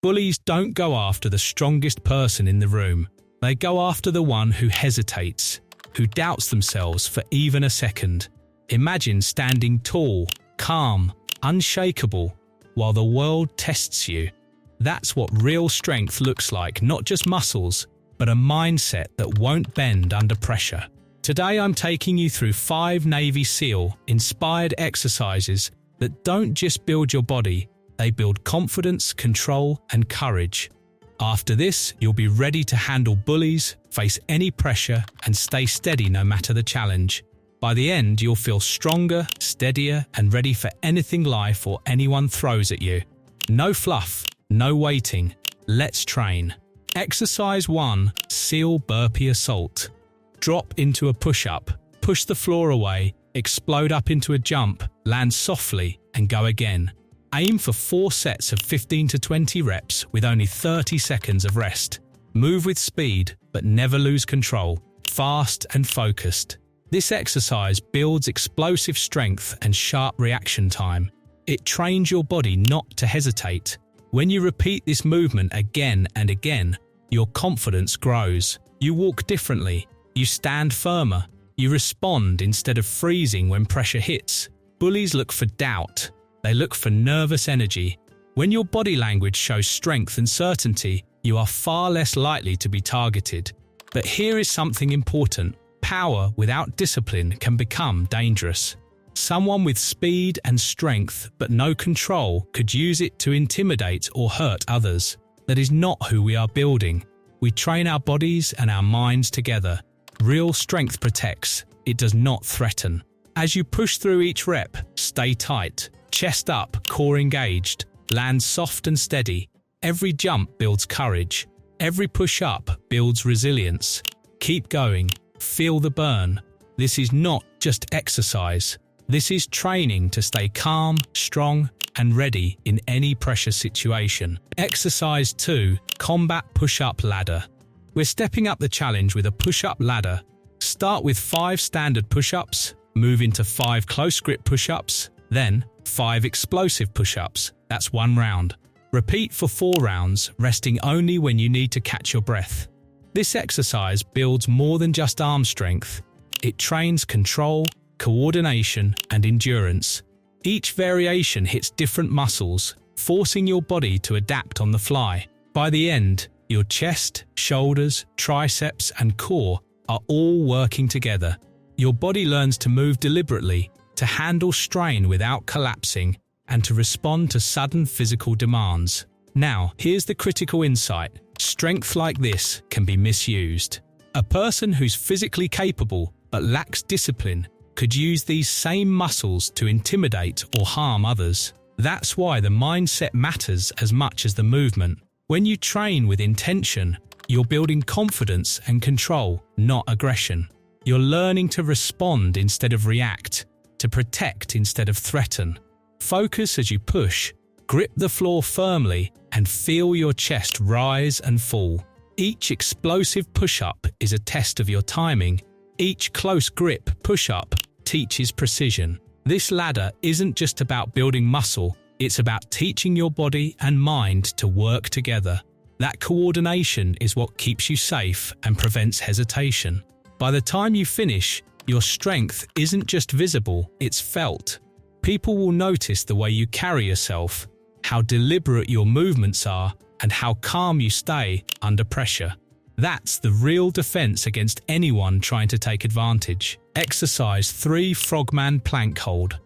Bullies don't go after the strongest person in the room. They go after the one who hesitates, who doubts themselves for even a second. Imagine standing tall, calm, unshakable, while the world tests you. That's what real strength looks like, not just muscles, but a mindset that won't bend under pressure. Today I'm taking you through 5 Navy SEAL inspired exercises that don't just build your body, they build confidence, control, and courage. After this, you'll be ready to handle bullies, face any pressure, and stay steady no matter the challenge. By the end, you'll feel stronger, steadier, and ready for anything life or anyone throws at you. No fluff, no waiting. Let's train. Exercise 1. SEAL Burpee Assault. Drop into a push-up, push the floor away, explode up into a jump, land softly, and go again. Aim for 4 sets of 15 to 20 reps with only 30 seconds of rest. Move with speed, but never lose control. Fast and focused. This exercise builds explosive strength and sharp reaction time. It trains your body not to hesitate. When you repeat this movement again and again, your confidence grows. You walk differently. You stand firmer. You respond instead of freezing when pressure hits. Bullies look for doubt. They look for nervous energy. When your body language shows strength and certainty, you are far less likely to be targeted. But here is something important. Power without discipline can become dangerous. Someone with speed and strength but no control could use it to intimidate or hurt others. That is not who we are building. We train our bodies and our minds together. Real strength protects. It does not threaten. As you push through each rep, stay tight. Chest up, core engaged. Land soft and steady. Every jump builds courage. Every push-up builds resilience. Keep going. Feel the burn. This is not just exercise. This is training to stay calm, strong, and ready in any pressure situation. Exercise 2. Combat Push-Up Ladder. We're stepping up the challenge with a push-up ladder. Start with 5 standard push-ups, move into 5 close grip push-ups, then 5 explosive push-ups. That's 1 round. Repeat for 4 rounds, resting only when you need to catch your breath. This exercise builds more than just arm strength. It trains control, coordination, and endurance. Each variation hits different muscles, forcing your body to adapt on the fly. By the end, your chest, shoulders, triceps, and core are all working together. Your body learns to move deliberately, to handle strain without collapsing, and to respond to sudden physical demands. Now, here's the critical insight. Strength like this can be misused. A person who's physically capable but lacks discipline could use these same muscles to intimidate or harm others. That's why the mindset matters as much as the movement. When you train with intention, you're building confidence and control, not aggression. You're learning to respond instead of react, to protect instead of threaten. Focus as you push, grip the floor firmly, and feel your chest rise and fall. Each explosive push-up is a test of your timing. Each close grip push-up teaches precision. This ladder isn't just about building muscle, it's about teaching your body and mind to work together. That coordination is what keeps you safe and prevents hesitation. By the time you finish, your strength isn't just visible, it's felt. People will notice the way you carry yourself, how deliberate your movements are, and how calm you stay under pressure. That's the real defense against anyone trying to take advantage. Exercise 3. Frogman Plank Hold.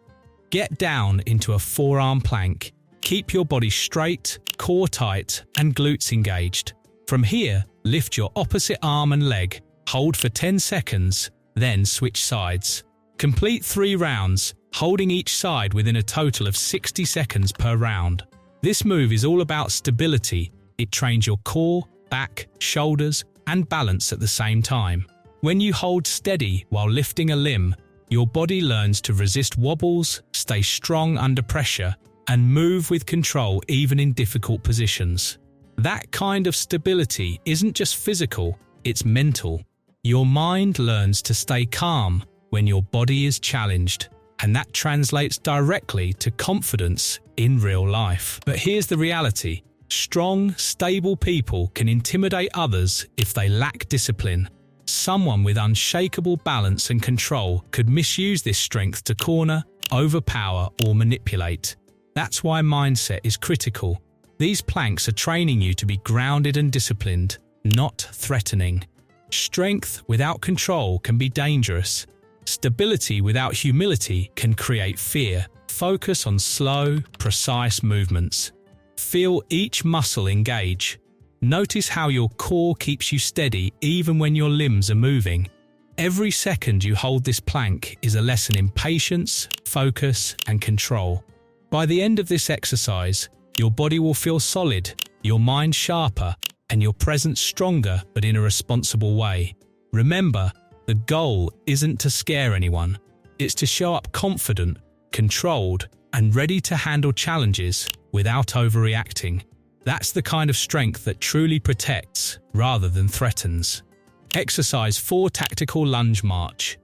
Get down into a forearm plank. Keep your body straight, core tight, and glutes engaged. From here, lift your opposite arm and leg. Hold for 10 seconds, then switch sides. Complete 3 rounds, holding each side within a total of 60 seconds per round. This move is all about stability. It trains your core, back, shoulders, and balance at the same time. When you hold steady while lifting a limb, your body learns to resist wobbles, stay strong under pressure, and move with control even in difficult positions. That kind of stability isn't just physical, it's mental. Your mind learns to stay calm when your body is challenged, and that translates directly to confidence in real life. But here's the reality. Strong, stable people can intimidate others if they lack discipline. Someone with unshakable balance and control could misuse this strength to corner, overpower, or manipulate. That's why mindset is critical. These planks are training you to be grounded and disciplined, not threatening. Strength without control can be dangerous. Stability without humility can create fear. Focus on slow, precise movements. Feel each muscle engage. Notice how your core keeps you steady even when your limbs are moving. Every second you hold this plank is a lesson in patience, focus, and control. By the end of this exercise, your body will feel solid, your mind sharper, and your presence stronger, but in a responsible way. Remember, the goal isn't to scare anyone. It's to show up confident, controlled, and ready to handle challenges without overreacting. That's the kind of strength that truly protects rather than threatens. Exercise 4. Tactical lunge march.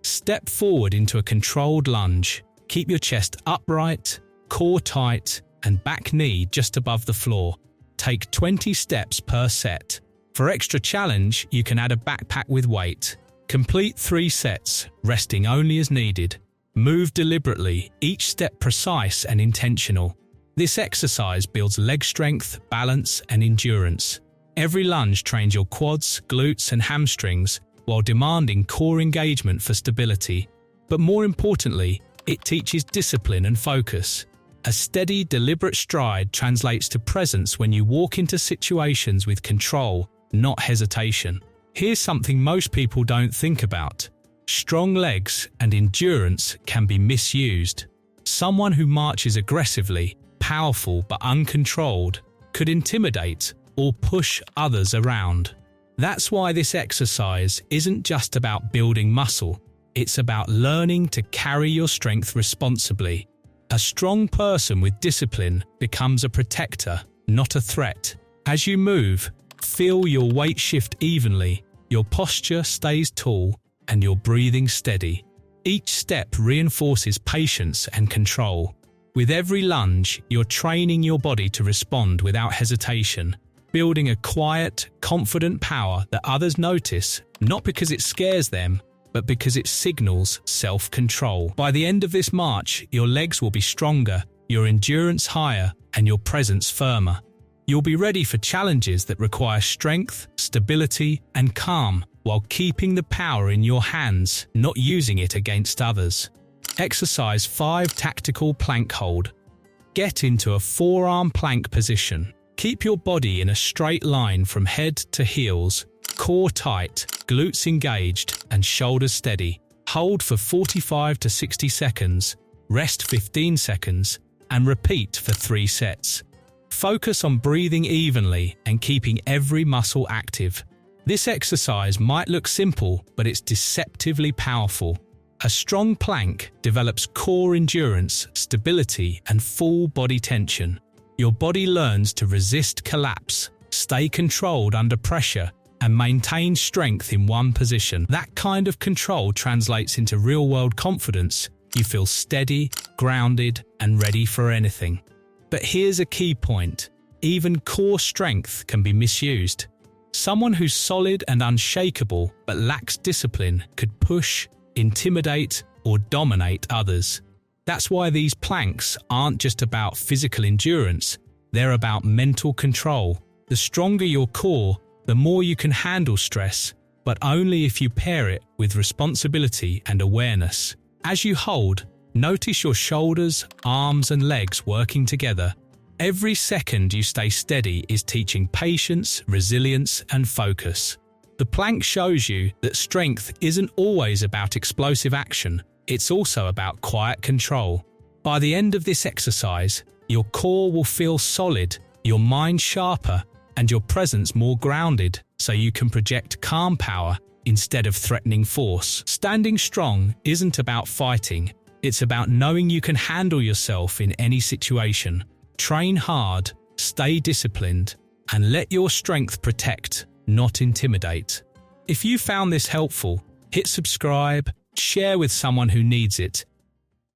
Step forward into a controlled lunge. Keep your chest upright, core tight, and back knee just above the floor. Take 20 steps per set. For extra challenge, you can add a backpack with weight. Complete 3 sets, resting only as needed. Move deliberately, each step precise and intentional. This exercise builds leg strength, balance, and endurance. Every lunge trains your quads, glutes, and hamstrings while demanding core engagement for stability. But more importantly, it teaches discipline and focus. A steady, deliberate stride translates to presence when you walk into situations with control, not hesitation. Here's something most people don't think about. Strong legs and endurance can be misused. Someone who marches aggressively, powerful but uncontrolled, could intimidate or push others around. That's why this exercise isn't just about building muscle, it's about learning to carry your strength responsibly. A strong person with discipline becomes a protector, not a threat. As you move, feel your weight shift evenly, your posture stays tall, and your breathing steady. Each step reinforces patience and control. With every lunge, you're training your body to respond without hesitation, building a quiet, confident power that others notice, not because it scares them, but because it signals self-control. By the end of this march, your legs will be stronger, your endurance higher, and your presence firmer. You'll be ready for challenges that require strength, stability, and calm, while keeping the power in your hands, not using it against others. Exercise 5. Tactical plank hold. Get into a forearm plank position. Keep your body in a straight line from head to heels, core tight, glutes engaged, and shoulders steady. Hold for 45 to 60 seconds, rest 15 seconds, and repeat for 3 sets. Focus on breathing evenly and keeping every muscle active. This exercise might look simple, but it's deceptively powerful. A strong plank develops core endurance, stability, and full body tension. Your body learns to resist collapse, stay controlled under pressure, and maintain strength in one position. That kind of control translates into real-world confidence. You feel steady, grounded, and ready for anything. But here's a key point. Even core strength can be misused. Someone who's solid and unshakable but lacks discipline could push, intimidate, or dominate others. That's why these planks aren't just about physical endurance, they're about mental control. The stronger your core, the more you can handle stress, but only if you pair it with responsibility and awareness. As you hold, notice your shoulders, arms, and legs working together. Every second you stay steady is teaching patience, resilience, and focus. The plank shows you that strength isn't always about explosive action, it's also about quiet control. By the end of this exercise, your core will feel solid, your mind sharper, and your presence more grounded, so you can project calm power instead of threatening force. Standing strong isn't about fighting, it's about knowing you can handle yourself in any situation. Train hard, stay disciplined, and let your strength protect, not intimidate. If you found this helpful, hit subscribe, share with someone who needs it,